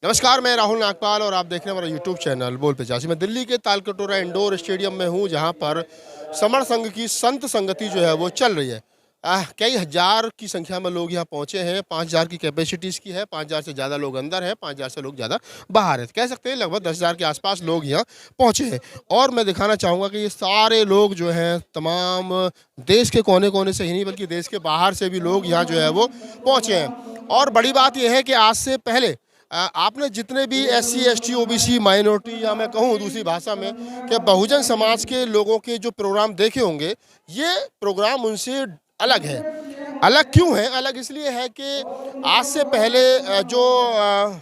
नमस्कार, मैं राहुल नागपाल और आप देख रहे हैं हमारा यूट्यूब चैनल बोल पिचासी। मैं दिल्ली के तालकटोरा इंडोर स्टेडियम में हूँ, जहाँ पर समर संघ की संत संगति जो है वो चल रही है। कई हज़ार की संख्या में लोग यहाँ पहुँचे हैं। 5,000 की कैपेसिटी इसकी है। 5,000 से ज़्यादा लोग अंदर हैं, 5,000 से लोग ज़्यादा बाहर हैं। कह सकते हैं लगभग 10,000 के आसपास लोग यहाँ पहुँचे हैं। और मैं दिखाना चाहूँगा कि ये सारे लोग जो हैं तमाम देश के कोने कोने से ही नहीं बल्कि देश के बाहर से भी लोग यहाँ जो है वो पहुँचे हैं। और बड़ी बात यह है कि आज से पहले आपने जितने भी SC ST OBC माइनॉरिटी या मैं कहूँ दूसरी भाषा में कि बहुजन समाज के लोगों के जो प्रोग्राम देखे होंगे, ये प्रोग्राम उनसे अलग है। अलग क्यों है? अलग इसलिए है कि आज से पहले जो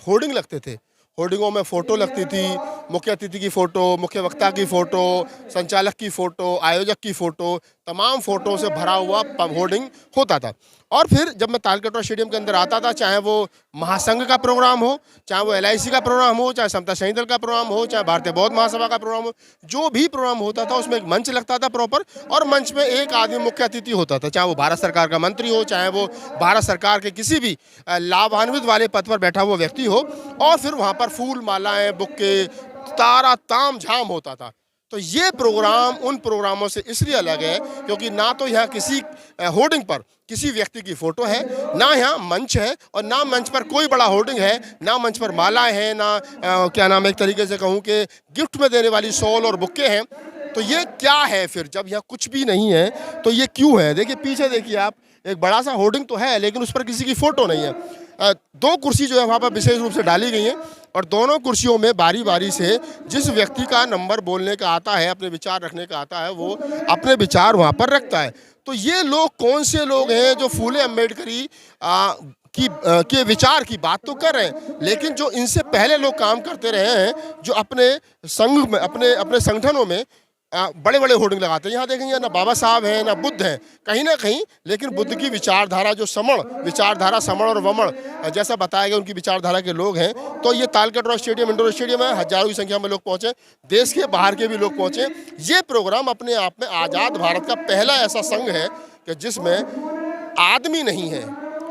होर्डिंग लगते थे, होर्डिंगों में फ़ोटो लगती थी, मुख्य अतिथि की फ़ोटो, मुख्य वक्ता की फ़ोटो, संचालक की फ़ोटो, आयोजक की फ़ोटो, तमाम फ़ोटो से भरा हुआ होर्डिंग होता था। और फिर जब मैं तालकटोरा स्टेडियम के अंदर आता था, चाहे वो महासंघ का प्रोग्राम हो, चाहे वो LIC का प्रोग्राम हो, चाहे समता सैनिक दल का प्रोग्राम हो, चाहे भारतीय बौद्ध महासभा का प्रोग्राम हो, जो भी प्रोग्राम होता था उसमें एक मंच लगता था प्रॉपर, और मंच में एक आदमी मुख्य अतिथि होता था, चाहे वो भारत सरकार का मंत्री हो, चाहे वो भारत सरकार के किसी भी लाभान्वित वाले पद पर बैठा हुआ व्यक्ति हो। और फिर वहाँ पर फूल मालाएं, बुक्के, तारा ताम झाम होता था। तो ये प्रोग्राम उन प्रोग्रामों से इसलिए अलग है क्योंकि ना तो यहाँ किसी होर्डिंग पर किसी व्यक्ति की फ़ोटो है, ना यहाँ मंच है, और ना मंच पर कोई बड़ा होर्डिंग है, ना मंच पर मालाएं हैं, ना क्या नाम है, एक तरीके से कहूँ कि गिफ्ट में देने वाली शॉल और बुक्के हैं। तो ये क्या है फिर? जब यहाँ कुछ भी नहीं है तो ये क्यों है? देखिए पीछे देखिए आप, एक बड़ा सा होर्डिंग तो है लेकिन उस पर किसी की फ़ोटो नहीं है। दो कुर्सी जो है वहाँ पर विशेष रूप से डाली गई हैं, और दोनों कुर्सियों में बारी बारी से जिस व्यक्ति का नंबर बोलने का आता है, अपने विचार रखने का आता है, वो अपने विचार वहाँ पर रखता है। तो ये लोग कौन से लोग हैं जो फूले अम्बेडकरी के विचार की बात तो कर रहे हैं, लेकिन जो इनसे पहले लोग काम करते रहे हैं, जो अपने संघ में, अपने अपने संगठनों में बड़े बड़े होर्डिंग लगाते हैं। यहाँ देखेंगे ना बाबा साहब हैं, ना बुद्ध हैं, कहीं ना कहीं, लेकिन बुद्ध की विचारधारा जो समण विचारधारा, समण और वमण जैसा बताया गया, उनकी विचारधारा के लोग हैं। तो ये तालकटोरा स्टेडियम इंडोर स्टेडियम है, हजारों की संख्या में लोग पहुंचे, देश के बाहर के भी लोग पहुंचे। ये प्रोग्राम अपने आप में आज़ाद भारत का पहला ऐसा संघ है कि जिसमें आदमी नहीं है,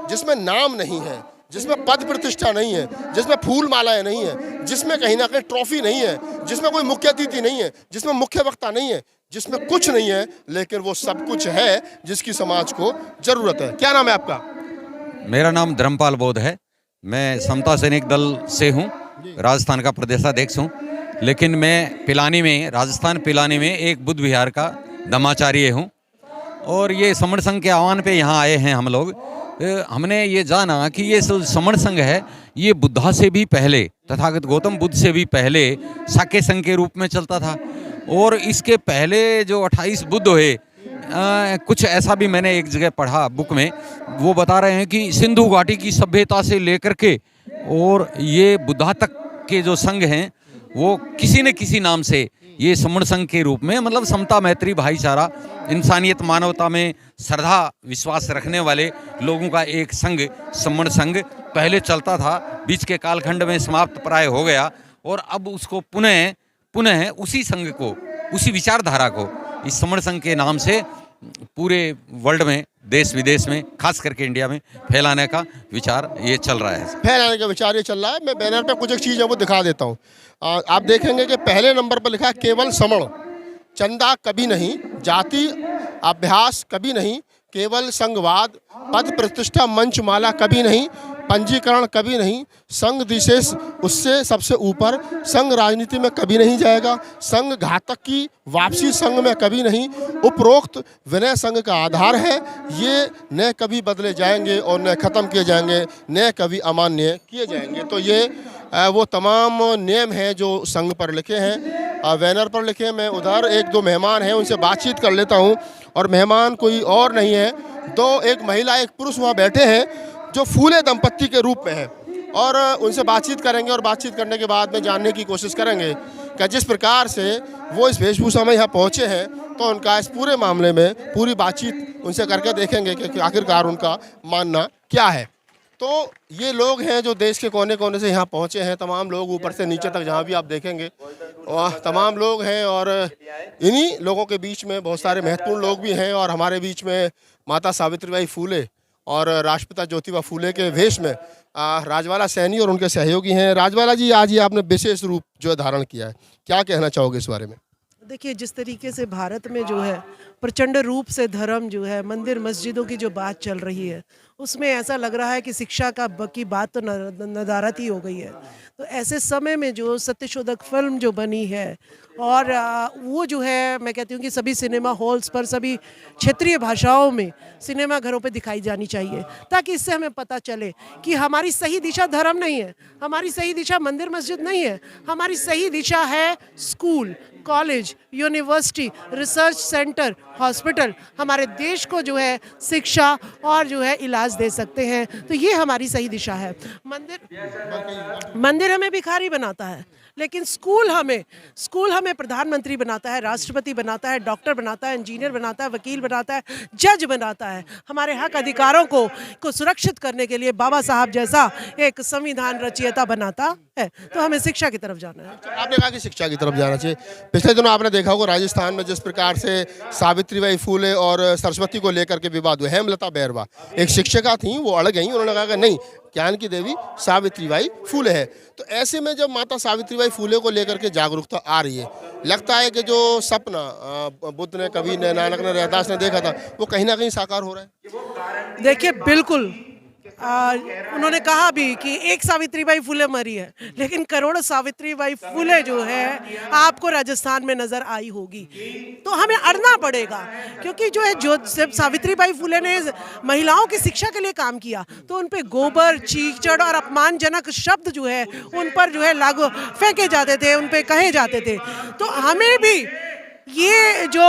जिसमें नाम नहीं है, जिसमें पद प्रतिष्ठा नहीं है, जिसमें फूल मालाएं नहीं है, जिसमें कहीं ना कहीं ट्रॉफी नहीं है, जिसमें कोई मुख्य अतिथि नहीं है, जिसमें मुख्य वक्ता नहीं है, जिसमें कुछ नहीं है, लेकिन वो सब कुछ है जिसकी समाज को जरूरत है। क्या नाम है आपका? मेरा नाम धर्मपाल बोध है। मैं समता सैनिक दल से हूँ, राजस्थान का प्रदेशाध्यक्ष हूँ। लेकिन मैं पिलानी में, राजस्थान पिलानी में एक बुद्ध विहार का धर्माचार्य हूँ। और ये समण संघ के आह्वान पे यहाँ आए हैं हम लोग। हमने ये जाना कि ये समण संघ है, ये बुद्धा से भी पहले, तथागत गौतम बुद्ध से भी पहले साके संघ के रूप में चलता था। और इसके पहले जो 28 बुद्ध हुए, कुछ ऐसा भी मैंने एक जगह पढ़ा बुक में, वो बता रहे हैं कि सिंधु घाटी की सभ्यता से लेकर के और ये बुद्धा तक के जो संघ हैं, वो किसी न किसी नाम से ये समण संघ के रूप में, मतलब समता, मैत्री, भाईचारा, इंसानियत, मानवता में श्रद्धा विश्वास रखने वाले लोगों का एक संघ समण संघ पहले चलता था। बीच के कालखंड में समाप्त प्राय हो गया, और अब उसको पुनः उसी संघ को, उसी विचारधारा को इस समण संघ के नाम से पूरे वर्ल्ड में, देश विदेश में, खास करके इंडिया में फैलाने का विचार ये चल रहा है। फैलाने का विचार ये चल रहा है। मैं बैनर पे कुछ एक चीज़ है वो दिखा देता हूँ। आप देखेंगे कि पहले नंबर पर लिखा है केवल समण, चंदा कभी नहीं, जाति अभ्यास कभी नहीं, केवल संघवाद, पद प्रतिष्ठा मंच माला कभी नहीं, पंजीकरण कभी नहीं, संघ विशेष उससे सबसे ऊपर, संघ राजनीति में कभी नहीं जाएगा, संघ घातक की वापसी संघ में कभी नहीं, उपरोक्त विनय संघ का आधार है, ये न कभी बदले जाएंगे और न खत्म किए जाएंगे, न कभी अमान्य किए जाएंगे। तो ये वो तमाम नियम हैं जो संघ पर लिखे हैं, बैनर पर लिखे हैं। मैं उधर एक दो मेहमान हैं, उनसे बातचीत कर लेता हूँ। और मेहमान कोई और नहीं है, दो, एक महिला एक पुरुष वहाँ बैठे हैं जो फूले दंपत्ति के रूप में है, और उनसे बातचीत करेंगे। और बातचीत करने के बाद में जानने की कोशिश करेंगे कि जिस प्रकार से वो इस वेशभूषा में यहाँ पहुँचे हैं, तो उनका इस पूरे मामले में पूरी बातचीत उनसे करके देखेंगे कि आखिरकार उनका मानना क्या है। तो ये लोग हैं जो देश के कोने कोने से यहाँ पहुँचे हैं, तमाम लोग ऊपर से नीचे तक जहाँ भी आप देखेंगे, और तमाम लोग हैं। और इन्हीं लोगों के बीच में बहुत सारे महत्वपूर्ण लोग भी हैं, और हमारे बीच में माता सावित्रीबाई फूले और राष्ट्रपिता ज्योतिबा फूले के वेश में राजवाला सैनी और उनके सहयोगी हैं। राजवाला जी, आज ये आपने विशेष रूप जो है धारण किया है, क्या कहना चाहोगे इस बारे में? देखिए, जिस तरीके से भारत में जो है प्रचंड रूप से धर्म जो है, मंदिर मस्जिदों की जो बात चल रही है, उसमें ऐसा लग रहा है कि शिक्षा की बात तो नदारत ही हो गई है। तो ऐसे समय में जो सत्यशोधक फिल्म जो बनी है और वो जो है, मैं कहती हूँ कि सभी सिनेमा हॉल्स पर, सभी क्षेत्रीय भाषाओं में सिनेमा घरों पे दिखाई जानी चाहिए, ताकि इससे हमें पता चले कि हमारी सही दिशा धर्म नहीं है, हमारी सही दिशा मंदिर मस्जिद नहीं है, हमारी सही दिशा है school, college, university, research centre, hospital. हमारे देश को जो है शिक्षा और जो है इलाज दे सकते हैं, तो ये हमारी सही दिशा है। मंदिर हमें भिखारी बनाता है, लेकिन स्कूल हमें प्रधानमंत्री बनाता है, राष्ट्रपति बनाता है, डॉक्टर बनाता है, इंजीनियर बनाता है, वकील बनाता है, जज बनाता है। हमारे हक अधिकारों को सुरक्षित करने के लिए बाबा साहब जैसा एक संविधान रचयिता बनाता है। तो हमें शिक्षा की तरफ जाना है। आपने कहा कि शिक्षा की तरफ जाना चाहिए। पिछले दिनों आपने देखा होगा राजस्थान में जिस प्रकार से सावित्रीबाई फूले और सरस्वती को लेकर के विवाद हुए। हेमलता बैरवा एक शिक्षिका थी, वो अड़ गई, उन्होंने कहा कि नहीं, ज्ञान की देवी सावित्रीबाई फूले है। तो ऐसे में जब माता सावित्रीबाई फूले को लेकर के जागरूकता आ रही है, लगता है कि जो सपना बुद्ध ने, कबीर ने, नानक ने, रैदास ने देखा था, वो कहीं ना कहीं साकार हो रहा है। देखिए, बिल्कुल उन्होंने कहा भी कि एक सावित्रीबाई फूले मरी है, लेकिन करोड़ों सावित्रीबाई फूले जो है आपको राजस्थान में नजर आई होगी। तो हमें अड़ना पड़ेगा, क्योंकि जो है, जो जब सावित्रीबाई फूले ने महिलाओं की शिक्षा के लिए काम किया, तो उन पे गोबर, चीचड़ और अपमानजनक शब्द जो है उन पर जो है लागू फेंके जाते थे, उन पे कहे जाते थे। तो हमें भी ये जो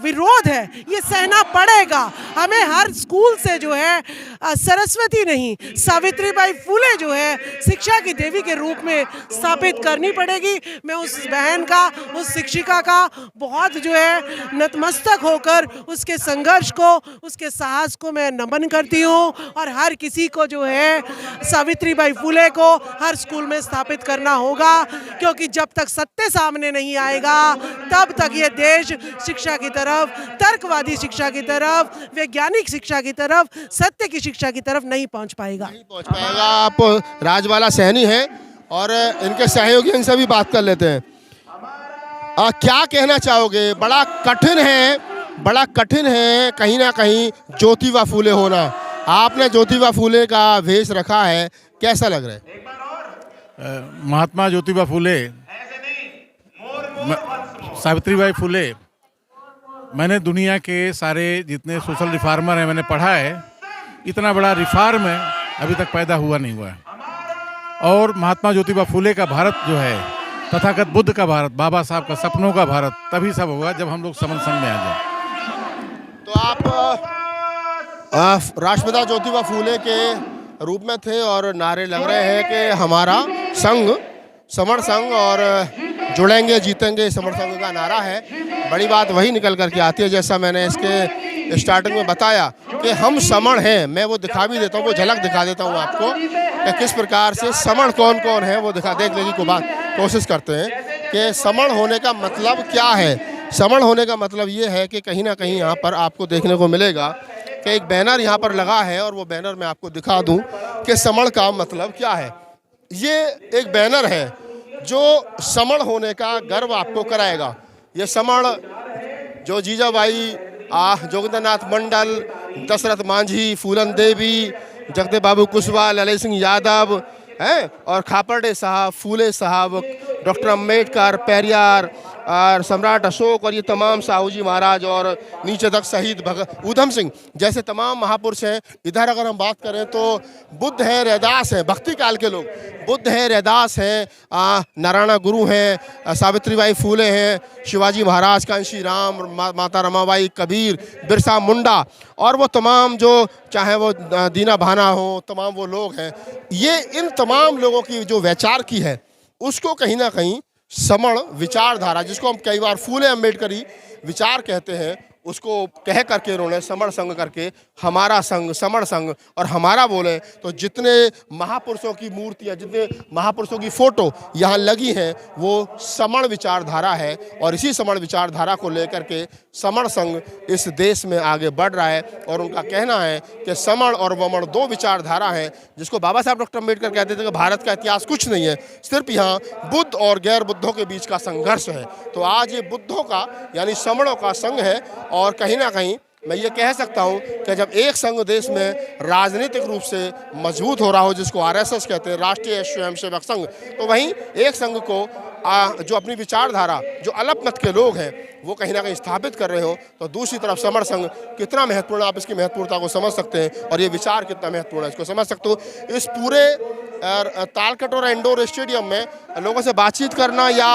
विरोध है ये सहना पड़ेगा। हमें हर स्कूल से जो है सरस्वती नहीं, सावित्रीबाई फूले जो है शिक्षा की देवी के रूप में स्थापित करनी पड़ेगी। मैं उस बहन का, उस शिक्षिका का बहुत जो है नतमस्तक होकर उसके संघर्ष को, उसके साहस को मैं नमन करती हूँ। और हर किसी को जो है सावित्रीबाई फूले को हर स्कूल में स्थापित करना होगा, क्योंकि जब तक सत्य सामने नहीं आएगा तब तक ये देश शिक्षा की तरफ, तर्कवादी शिक्षा की तरफ, वैज्ञानिक शिक्षा की तरफ, सत्य की शिक्षा की तरफ नहीं पहुंच पाएगा। आप राजवाला सैनी हैं और इनके सहयोगी, इनसे भी बात कर लेते हैं। क्या कहना चाहोगे? बड़ा कठिन है कहीं ना कहीं ज्योतिबा फूले होना। आपने ज्योतिबा फूले का वेश रखा है, कैसा लग रहा है? महात्मा ज्योतिबा फूले, सावित्रीबाई फूले, मैंने दुनिया के सारे जितने सोशल रिफॉर्मर हैं मैंने पढ़ा है, इतना बड़ा रिफॉर्म है अभी तक पैदा हुआ नहीं हुआ है। और महात्मा ज्योतिबा फूले का भारत जो है, तथागत बुद्ध का भारत, बाबा साहब का सपनों का भारत, तभी सब होगा जब हम लोग समन संघ में आ जाए। तो आप राष्ट्रपिता ज्योतिबा फूले के रूप में थे और नारे लग रहे हैं कि हमारा संघ, समर संघ, और जुड़ेंगे जीतेंगे समर संघ का नारा है। बड़ी बात वही निकल करके आती है, जैसा मैंने इसके स्टार्टिंग में बताया कि हम समण हैं। मैं वो दिखा भी देता हूँ, वो झलक दिखा देता हूँ आपको कि किस प्रकार से समण कौन कौन है, वो देखने की कोशिश करते हैं कि समण होने का मतलब क्या है। समण होने का मतलब ये है कि कहीं ना कहीं यहाँ पर आपको देखने को मिलेगा कि एक बैनर यहाँ पर लगा है, और वो बैनर मैं आपको दिखा दूँ कि समण का मतलब क्या है। ये एक बैनर है जो समण होने का गर्व आपको कराएगा। ये समण जो जीजाबाई, जोगिंद्रनाथ मंडल, दशरथ मांझी, फूलन देवी, जगदेव बाबू कुशवाहा, ललित सिंह यादव हैं, और खापर्डे साहब, फूले साहब, डॉक्टर अम्बेडकर, पेरियार और सम्राट अशोक, और ये तमाम साहू जी महाराज और नीचे तक शहीद भगत ऊधम सिंह जैसे तमाम महापुरुष हैं। इधर अगर हम बात करें तो बुद्ध हैं, रैदास हैं, भक्ति काल के लोग, बुद्ध हैं, रैदास हैं, नारायण गुरु हैं, सावित्रीबाई फूले हैं, शिवाजी महाराज, कांशी राम, माता रमाबाई, कबीर, बिरसा मुंडा, और वो तमाम जो चाहे वो दीना भाना हो, तमाम वो लोग हैं। ये इन तमाम लोगों की जो वैचार की है, उसको कहीं ना कहीं समण विचारधारा, जिसको हम कई बार फूले अम्बेडकरी विचार कहते हैं, उसको कह करके उन्होंने समण संघ करके हमारा संघ, समण संघ और हमारा बोले तो जितने महापुरुषों की मूर्तियाँ, जितने महापुरुषों की फोटो यहाँ लगी हैं वो समण विचारधारा है। और इसी समण विचारधारा को लेकर के समण संघ इस देश में आगे बढ़ रहा है। और उनका कहना है कि समण और वमण दो विचारधारा हैं, जिसको बाबा साहब डॉक्टर अम्बेडकर कहते थे कि भारत का इतिहास कुछ नहीं है, सिर्फ यहाँ बुद्ध और गैर बुद्धों के बीच का संघर्ष है। तो आज ये बुद्धों का यानी समणों का संघ है। और कहीं ना कहीं मैं ये कह सकता हूँ कि जब एक संघ देश में राजनीतिक रूप से मजबूत हो रहा हो, जिसको आरएसएस कहते हैं, राष्ट्रीय स्वयंसेवक संघ, तो वहीं एक संघ को जो अपनी विचारधारा, जो अल्पमत के लोग हैं वो कहीं ना कहीं स्थापित कर रहे हो, तो दूसरी तरफ समण संघ कितना महत्वपूर्ण है, आप इसकी महत्वपूर्णता को समझ सकते हैं और ये विचार कितना महत्वपूर्ण है इसको समझ सकते हो। इस पूरे तालकटोरा इंडोर स्टेडियम में लोगों से बातचीत करना या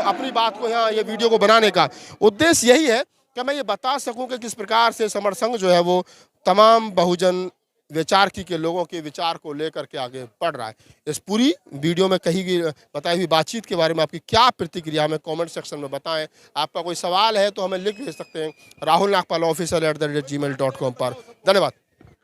अपनी बात को यहाँ ये वीडियो को बनाने का उद्देश्य यही है कि मैं ये बता सकूं कि किस प्रकार से समण संघ जो है वो तमाम बहुजन विचारकी के लोगों के विचार को लेकर के आगे बढ़ रहा है। इस पूरी वीडियो में कही गई बताई हुई बातचीत के बारे में आपकी क्या प्रतिक्रिया हमें कमेंट सेक्शन में बताएं। आपका कोई सवाल है तो हमें लिख भेज सकते हैं rahulnagpalofficial@gmail.com पर। धन्यवाद।